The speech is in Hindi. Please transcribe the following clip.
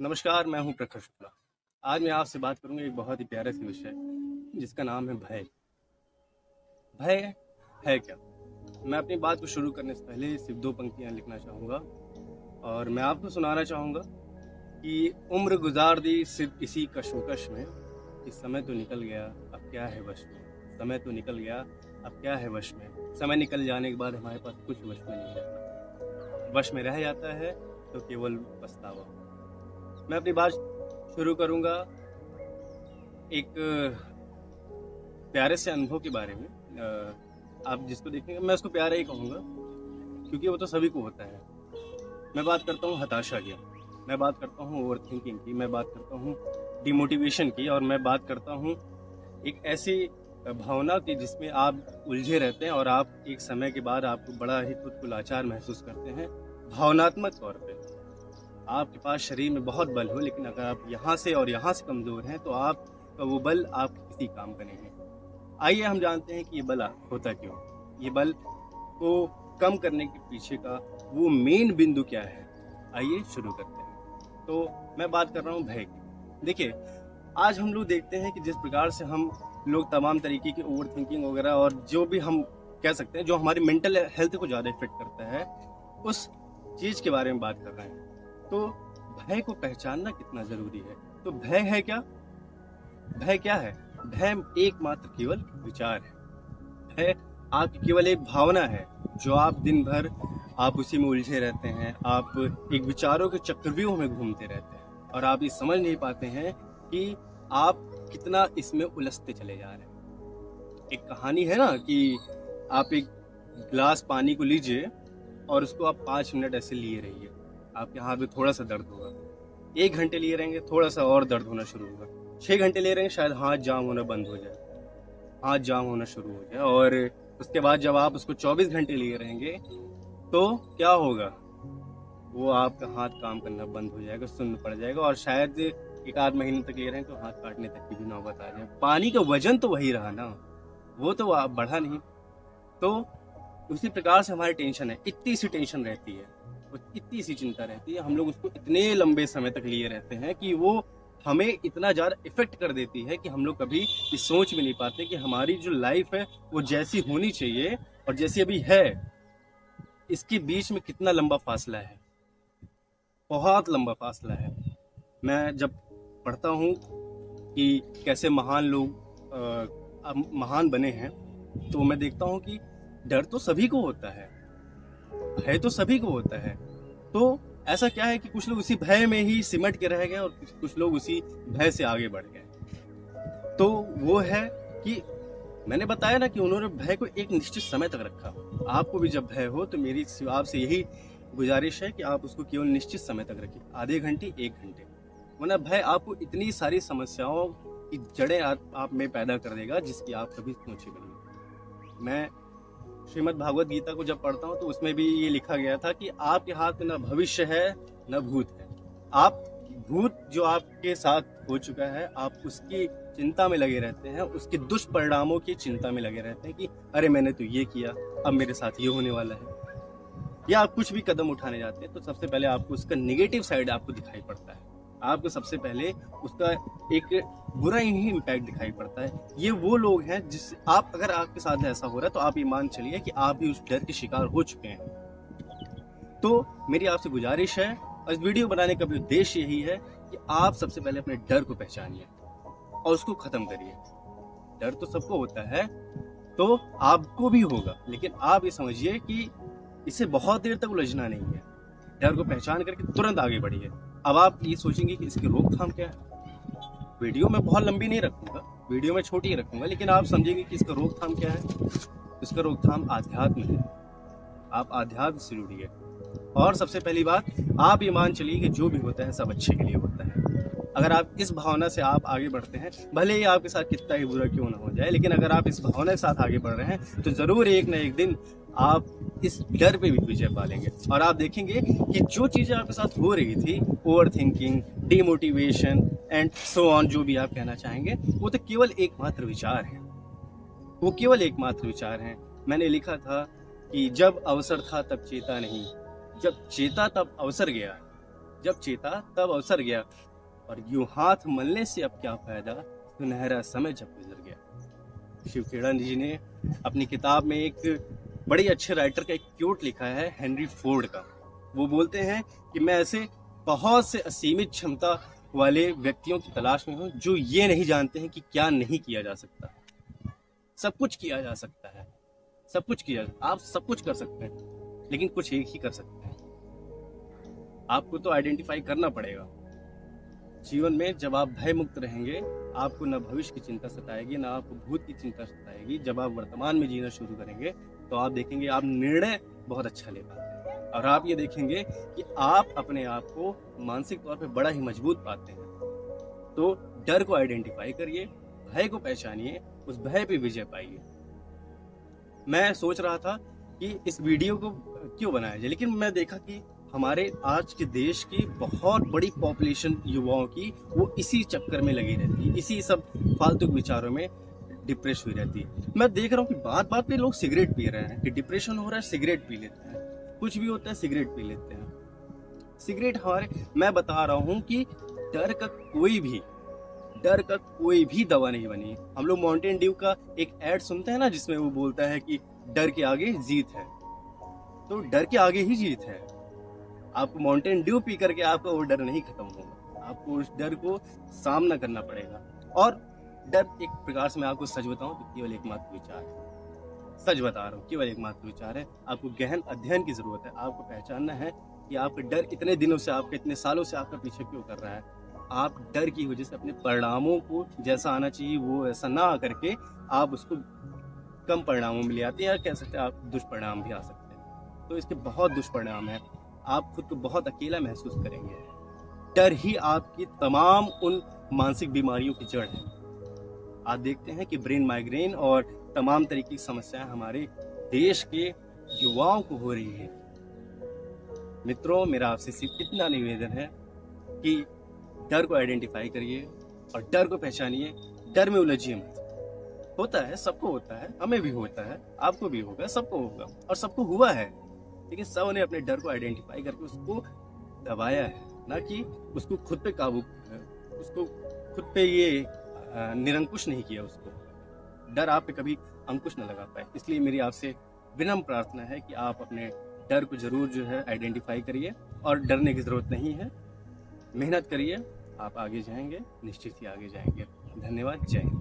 नमस्कार, मैं हूं प्रखर शुक्ला। आज मैं आपसे बात करूंगा एक बहुत ही प्यारे से विषय जिसका नाम है भय। भय है क्या? मैं अपनी बात को शुरू करने से पहले सिर्फ 2 पंक्तियां लिखना चाहूँगा और मैं आपको सुनाना चाहूँगा कि उम्र गुजार दी सिर्फ इसी कशमकश में, कि समय तो निकल गया अब क्या है वश में। समय तो निकल गया अब क्या है वश में। समय निकल जाने के बाद हमारे पास कुछ वश में नहीं रहता। वश में रह जाता है तो केवल पछतावा। मैं अपनी बात शुरू करूंगा एक प्यारे से अनुभव के बारे में। आप जिसको देखेंगे मैं उसको प्यारा ही कहूँगा क्योंकि वो तो सभी को होता है। मैं बात करता हूँ हताशा की, मैं बात करता हूँ ओवर थिंकिंग की, मैं बात करता हूँ डिमोटिवेशन की, और मैं बात करता हूँ एक ऐसी भावना की जिसमें आप उलझे रहते हैं और आप एक समय के बाद आपको बड़ा ही खुद को लाचार महसूस करते हैं। भावनात्मक तौर पे आपके पास शरीर में बहुत बल हो, लेकिन अगर आप यहाँ से और यहाँ से कमज़ोर हैं तो आपका वो बल आप किसी काम का नहीं है। आइए हम जानते हैं कि ये बल होता क्यों, ये बल को कम करने के पीछे का वो मेन बिंदु क्या है। आइए शुरू करते हैं। तो मैं बात कर रहा हूँ भय की। देखिए, आज हम लोग देखते हैं कि जिस प्रकार से हम लोग तमाम तरीके की ओवर थिंकिंग वगैरह और जो भी हम कह सकते हैं जो हमारी मेंटल हेल्थ को ज़्यादा इफेक्ट करता है, उस चीज़ के बारे में बात कर रहे हैं। तो भय को पहचानना कितना ज़रूरी है। तो भय है क्या? भय क्या है? भय एकमात्र केवल विचार है। भय आपकी केवल एक भावना है जो आप दिन भर आप उसी में उलझे रहते हैं। आप एक विचारों के चक्रव्यूह में घूमते रहते हैं और आप ये समझ नहीं पाते हैं कि आप कितना इसमें उलझते चले जा रहे हैं। एक कहानी है ना कि आप एक गिलास पानी को लीजिए और उसको आप 5 मिनट ऐसे लिए रहिए, आपके हाथ में थोड़ा सा दर्द होगा। 1 घंटे लिए रहेंगे, थोड़ा सा और दर्द होना शुरू होगा। 6 घंटे ले रहेंगे, शायद हाथ जाम होना बंद हो जाए, हाथ जाम होना शुरू हो जाए। और उसके बाद जब आप उसको 24 घंटे लिए रहेंगे तो क्या होगा? वो आपका हाथ काम करना बंद हो जाएगा, सुन्न पड़ जाएगा और शायद 1 आध महीने तक ले रहेंगे तो हाथ काटने तक की भी नौबत आ जाए। पानी का वजन तो वही रहा ना, वो तो बढ़ा नहीं। तो उसी प्रकार से हमारी टेंशन है, इतनी सी टेंशन रहती है, इतनी सी चिंता रहती है, हम लोग उसको इतने लंबे समय तक लिए रहते हैं कि वो हमें इतना ज़्यादा इफेक्ट कर देती है कि हम लोग कभी ये सोच भी नहीं पाते कि हमारी जो लाइफ है वो जैसी होनी चाहिए और जैसी अभी है, इसके बीच में कितना लंबा फासला है। बहुत लंबा फासला है। मैं जब पढ़ता हूँ कि कैसे महान लोग महान बने हैं तो मैं देखता हूँ कि डर तो सभी को होता है, भय तो सभी को होता है। तो ऐसा क्या है कि कुछ लोग उसी भय में ही सिमट के रह गए और कुछ लोग उसी भय से आगे बढ़ गए। तो वो है कि मैंने बताया ना कि उन्होंने भय को एक निश्चित समय तक रखा। आपको भी जब भय हो तो मेरी आपसे यही गुजारिश है कि आप उसको केवल निश्चित समय तक रखिए, आधे घंटे 1 घंटे। वरना भय आपको इतनी सारी समस्याओं की जड़ें आप में पैदा कर देगा जिसकी आप कभी सोचे भी नहीं। मैं श्रीमद् भागवत गीता को जब पढ़ता हूँ तो उसमें भी ये लिखा गया था कि आपके हाथ में न भविष्य है न भूत है। आप भूत जो आपके साथ हो चुका है आप उसकी चिंता में लगे रहते हैं, उसके दुष्परिणामों की चिंता में लगे रहते हैं कि अरे मैंने तो ये किया, अब मेरे साथ ये होने वाला है। या आप कुछ भी कदम उठाने जाते हैं तो सबसे पहले आपको उसका नेगेटिव साइड आपको दिखाई पड़ता है। आपको सबसे पहले उसका एक बुरा ही इम्पैक्ट दिखाई पड़ता है। ये वो लोग हैं जिस आप अगर आपके साथ ऐसा हो रहा है तो आप ये मान चलिए कि आप भी उस डर के शिकार हो चुके हैं। तो मेरी आपसे गुजारिश है और इस वीडियो बनाने का भी उद्देश्य यही है कि आप सबसे पहले अपने डर को पहचानिए और उसको खत्म करिए। डर तो सबको होता है, तो आपको भी होगा, लेकिन आप ये समझिए कि इसे बहुत देर तक उलझना नहीं है। डर को पहचान करके तुरंत आगे बढ़िए। अब आप ये सोचेंगे कि इसकी रोकथाम क्या है। वीडियो में बहुत लंबी नहीं रखूंगा, वीडियो में छोटी ही रखूंगा, लेकिन आप समझेंगे कि इसका रोकथाम क्या है। इसका रोकथाम आध्यात्म है। आप आध्यात्म से जुड़िए और सबसे पहली बात आप ये मान चलिए कि जो भी होता है सब अच्छे के लिए होता है। अगर आप इस भावना से आप आगे बढ़ते हैं, भले ही आपके साथ कितना ही बुरा क्यों ना हो जाए, लेकिन अगर आप इस भावना के साथ आगे बढ़ रहे हैं तो जरूर एक न एक दिन आप इस डर पे भी विजय पा लेंगे और आप देखेंगे कि जो चीज़ें आपके साथ हो रही थी, over thinking, demotivation and so on, जो भी आप कहना चाहेंगे, वो तो केवल एकमात्र विचार है। वो केवल एकमात्र विचार हैं। मैंने लिखा था कि जब अवसर था तब चेता नहीं, जब चेता तब अवसर गया। जब चेता तब अवसर गया, और यूं हाथ मलने से अब क्या फायदा, सुनहरा समय जब गुजर गया। शिव खेड़ा जी ने अपनी किताब में एक बड़े अच्छे राइटर का एक क्योट लिखा है, हेनरी फोर्ड का। वो बोलते हैं कि मैं ऐसे बहुत से असीमित क्षमता वाले व्यक्तियों की तलाश में हूँ जो ये नहीं जानते हैं कि क्या नहीं किया जा सकता। सब कुछ किया जा सकता है, सब कुछ किया, आप सब कुछ कर सकते हैं, लेकिन कुछ एक ही कर सकते हैं। आपको तो आइडेंटिफाई करना पड़ेगा। जीवन में जब आप भय मुक्त रहेंगे, आपको न भविष्य की चिंता सताएगी, ना आपको भूत की चिंता सताएगी। जब आप वर्तमान में जीना शुरू करेंगे तो आप देखेंगे आप निर्णय बहुत अच्छा ले पाते हैं, और आप ये देखेंगे कि आप अपने आप को मानसिक तौर पे बड़ा ही मजबूत पाते हैं। तो डर को आइडेंटिफाई करिए, भय को पहचानिए, उस भय पे विजय पाइए। मैं सोच रहा था कि इस वीडियो को क्यों बनाया जाए, लेकिन मैं देखा कि हमारे आज के देश की बहुत बड़ी पॉपुलेशन युवाओं की वो इसी चक्कर में लगी रहती है, इसी सब फालतू विचारों में डिप्रेस हुई रहती है। मैं देख रहा हूँ कि बात बात पे लोग सिगरेट पी रहे हैं, कि डिप्रेशन हो रहा है सिगरेट पी लेते हैं, कुछ भी होता है सिगरेट पी लेते हैं। सिगरेट हमारे, मैं बता रहा हूँ कि डर का कोई भी दवा नहीं बनी। हम लोग माउंटेन ड्यू का एक ऐड सुनते हैं ना, जिसमें वो बोलता है कि डर के आगे जीत है, तो डर के आगे ही जीत है। आपको माउंटेन ड्यू पी करके आपका वो डर नहीं खत्म होगा, आपको उस डर को सामना करना पड़ेगा। और डर एक प्रकार से, मैं आपको सच बताऊं तो केवल एकमात्र विचार है। सच बता रहा हूँ, केवल एकमात्र विचार है। आपको गहन अध्ययन की जरूरत है। आपको पहचानना है कि आपका डर इतने दिनों से, आपके इतने सालों से आपका पीछे क्यों कर रहा है। आप डर की वजह से अपने परिणामों को जैसा आना चाहिए वो ऐसा ना आकर के आप उसको कम परिणामों में ले आते हैं, या कह सकते हैं आप दुष्परिणाम भी आ सकते हैं। तो इसके बहुत दुष्परिणाम है। आप खुद को बहुत अकेला महसूस करेंगे। डर ही आपकी तमाम उन मानसिक बीमारियों की जड़ है। आप देखते हैं कि ब्रेन माइग्रेन और तमाम तरीके की समस्याएं हमारे देश के युवाओं को हो रही है। मित्रों, मेरा आपसे सिर्फ इतना निवेदन है कि डर को आइडेंटिफाई करिए और डर को पहचानिए। डर में उलझिए मत। होता है, सबको होता है, हमें भी होता है, आपको भी होगा, सबको होगा और सबको हुआ है। लेकिन सब ने अपने डर को आइडेंटिफाई करके उसको दबाया है, ना कि उसको खुद पे काबू, उसको खुद पे ये निरंकुश नहीं किया। उसको डर आप पे कभी अंकुश न लगा पाए। इसलिए मेरी आपसे विनम्र प्रार्थना है कि आप अपने डर को जरूर जो है आइडेंटिफाई करिए, और डरने की जरूरत नहीं है। मेहनत करिए, आप आगे जाएंगे, निश्चित ही आगे जाएंगे। धन्यवाद। जय हिंद।